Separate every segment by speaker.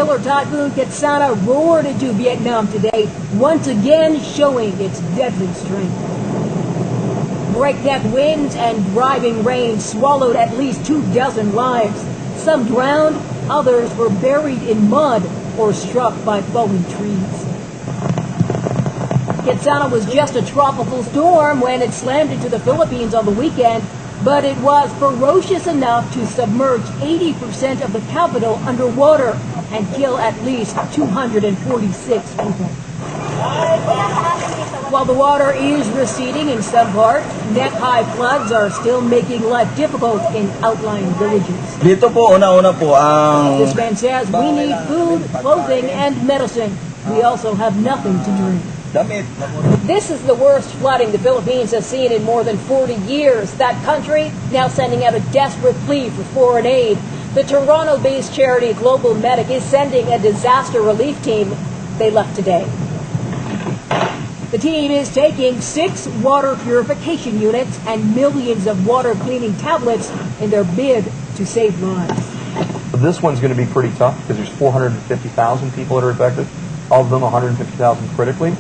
Speaker 1: killer typhoon Ketsana roared into Vietnam today, once again showing its deadly strength. Breakneck winds and driving rain swallowed at least 24 lives. Some drowned, others were buried in mud or struck by falling trees. Ketsana was just a tropical storm when it slammed into the Philippines on the weekend, but it was ferocious enough to submerge 80% of the capital underwater and kill at least 246 people. While the water is receding in some parts, neck-high floods are still making life difficult in outlying villages.
Speaker 2: Dito po, una-una po ang...
Speaker 1: This man says we need food, clothing, and medicine. We also have nothing to drink. This is the worst flooding the Philippines has seen in more than 40 years. That country now sending out a desperate plea for foreign aid. The Toronto-based charity Global Medic is sending a disaster relief team. They left today. The team is taking 6 water purification units and millions of water cleaning tablets in their bid to save lives.
Speaker 3: This one's going to be pretty tough because there's 450,000 people that are affected. Of them, 150,000 critically.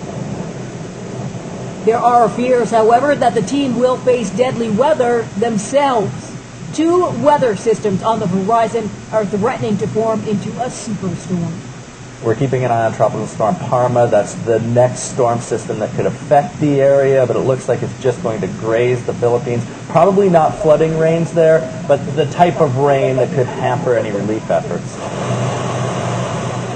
Speaker 1: There are fears, however, that the team will face deadly weather themselves. 2 weather systems on the horizon are threatening to form into a superstorm.
Speaker 3: We're keeping an eye on Tropical Storm Parma. That's the next storm system that could affect the area, but it looks like it's just going to graze the Philippines. Probably not flooding rains there, but the type of rain that could hamper any relief efforts.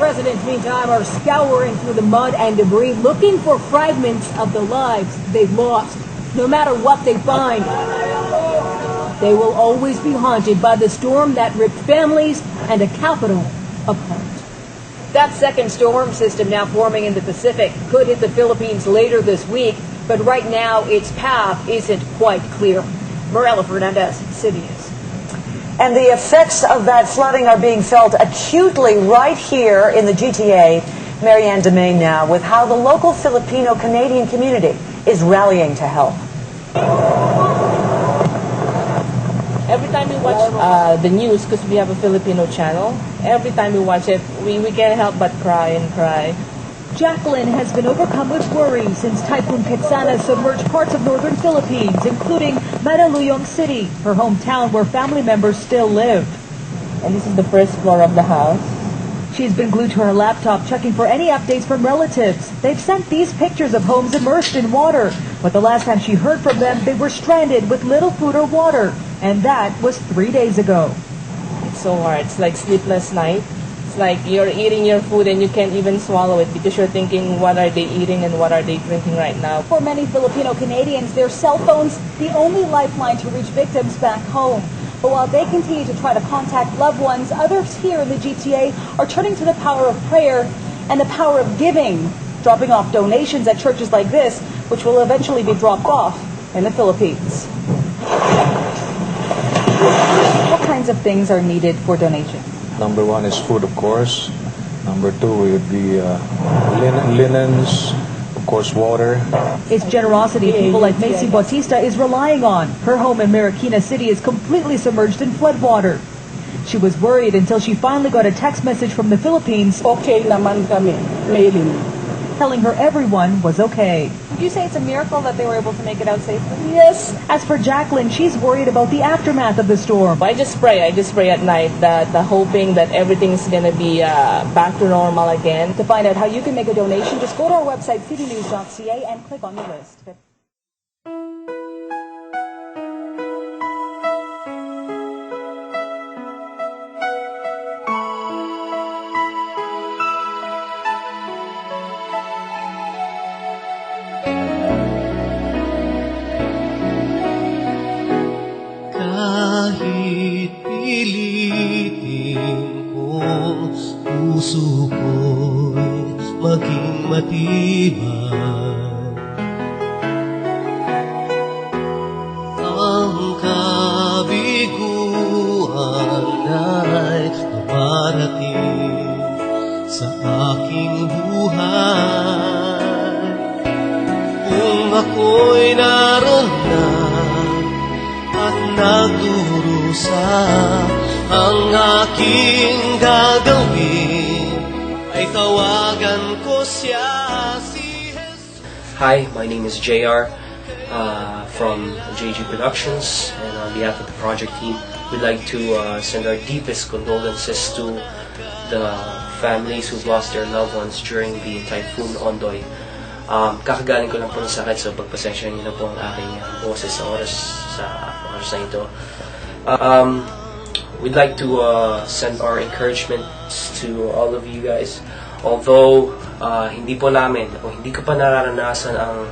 Speaker 1: Residents, meantime, are scouring through the mud and debris looking for fragments of the lives they've lost. No matter what they find, they will always be haunted by the storm that ripped families and a capital apart. That second storm system now forming in the Pacific could hit the Philippines later this week, but right now its path isn't quite clear. Morella Fernandez, City News.
Speaker 4: And the effects of that flooding are being felt acutely right here in the GTA. Marianne Demain now with how the local Filipino-Canadian community is rallying to help.
Speaker 5: Every time we watch the news, because we have a Filipino channel, every time we watch it, we can't help but cry and cry.
Speaker 1: Jacqueline has been overcome with worry since Typhoon Ketsana submerged parts of northern Philippines, including Mandaluyong City, her hometown where family members still live.
Speaker 5: And this is the first floor of the house.
Speaker 1: She's been glued to her laptop checking for any updates from relatives. They've sent these pictures of homes immersed in water, but the last time she heard from them, they were stranded with little food or water, and that was 3 days ago.
Speaker 5: It's so hard. It's like sleepless night. It's like you're eating your food and you can't even swallow it because you're thinking, what are they eating and what are they drinking right now?
Speaker 6: For many Filipino Canadians, their cell phones the only lifeline to reach victims back home. But while they continue to try to contact loved ones, others here in the GTA are turning to the power of prayer and the power of giving, dropping off donations at churches like this, which will eventually be dropped off in the Philippines. What kinds of things are needed for donations?
Speaker 7: Number 1 is food, of course. Number 2 would be linens, of course, water.
Speaker 1: It's generosity people like Macy Bautista is relying on. Her home in Marikina City is completely submerged in floodwater. She was worried until she finally got a text message from the Philippines.
Speaker 8: Okay naman kami, mailing.
Speaker 1: Telling her everyone was okay.
Speaker 6: Would you say it's a miracle that they were able to make it out safely?
Speaker 1: Yes. As for Jacqueline, she's worried about the aftermath of the storm.
Speaker 5: I just pray at night that hoping that everything's going to be back to normal again.
Speaker 6: To find out how you can make a donation, just go to our website, citynews.ca, and click on the list.
Speaker 9: Kahit pilitin ko, puso ko'y maging matibay. Ang kabiguan ay dumarating sa aking buhay. Kung ako'y naroon na at nagdurusa, ang aking gagawin ay tawagan ko siya si Jesus.
Speaker 10: Hi, my name is JR from JG Productions, and on behalf of the project team, we'd like to send our deepest condolences to the families who've lost their loved ones during the Typhoon Ondoy. Kakagaling ko lang po ng sakit, so pagpasensya niyo na po ang aking boses sa oras na ito. We'd like to send our encouragements to all of you guys. Although hindi po namin o hindi ko pa nararanasan ang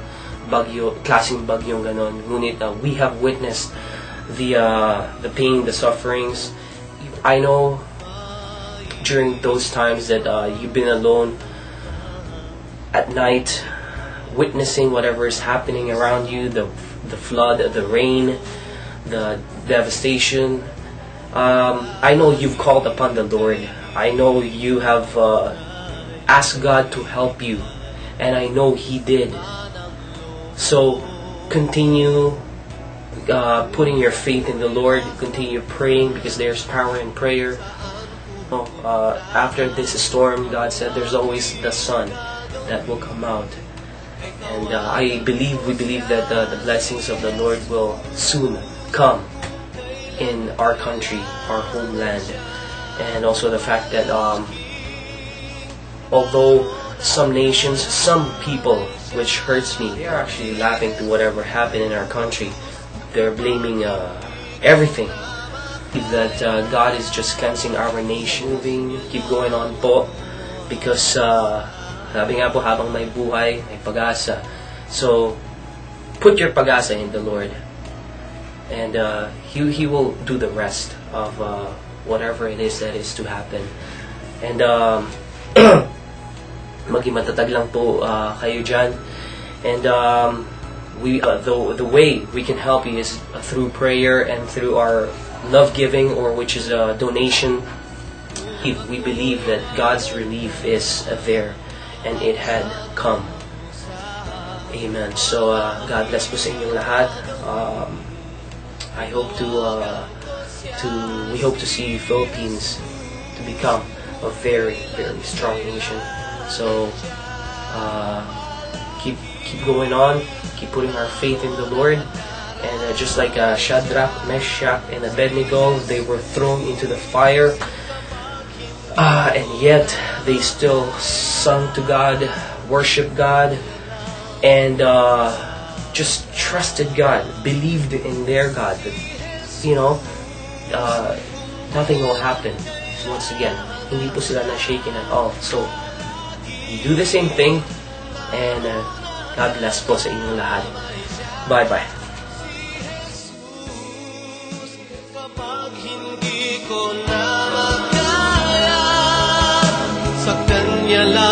Speaker 10: klaseng bagyong ganon, ngunit we have witnessed the pain, the sufferings. I know during those times that you've been alone at night, witnessing whatever is happening around you, the flood, the rain, the devastation. I know you've called upon the Lord. I know you have asked God to help you, and I know He did. So continue putting your faith in the Lord. Continue praying, because there's power in prayer. After this storm, God said there's always the sun that will come out. And we believe that the blessings of the Lord will soon come in our country, our homeland. And also the fact that although some nations, some people, which hurts me, they are actually laughing to whatever happened in our country. They're blaming everything. That God is just cleansing our nation. Keep going on po, because sabi nga po, habang may buhay, may pag-asa. So put your pag-asa in the Lord, and He will do the rest of whatever it is that is to happen. And maging matatag lang po kayo dyan. And the way we can help you is through prayer and through our love giving, or which is a donation. We believe that God's relief is there, and it had come. Amen. So God bless po sa inyong lahat. We hope to see Philippines to become a very, very strong nation. So keep going on, keep putting our faith in the Lord. And just like Shadrach, Meshach, and Abednego, they were thrown into the fire, and yet they still sung to God, worshiped God, and just trusted God, believed in their God that, nothing will happen. Once again, hindi po sila na-shaken at all. So you do the same thing, and God bless po sa inyong lahat. Bye-bye.
Speaker 9: Kapag hindi ko na makaya, sa Kanya lang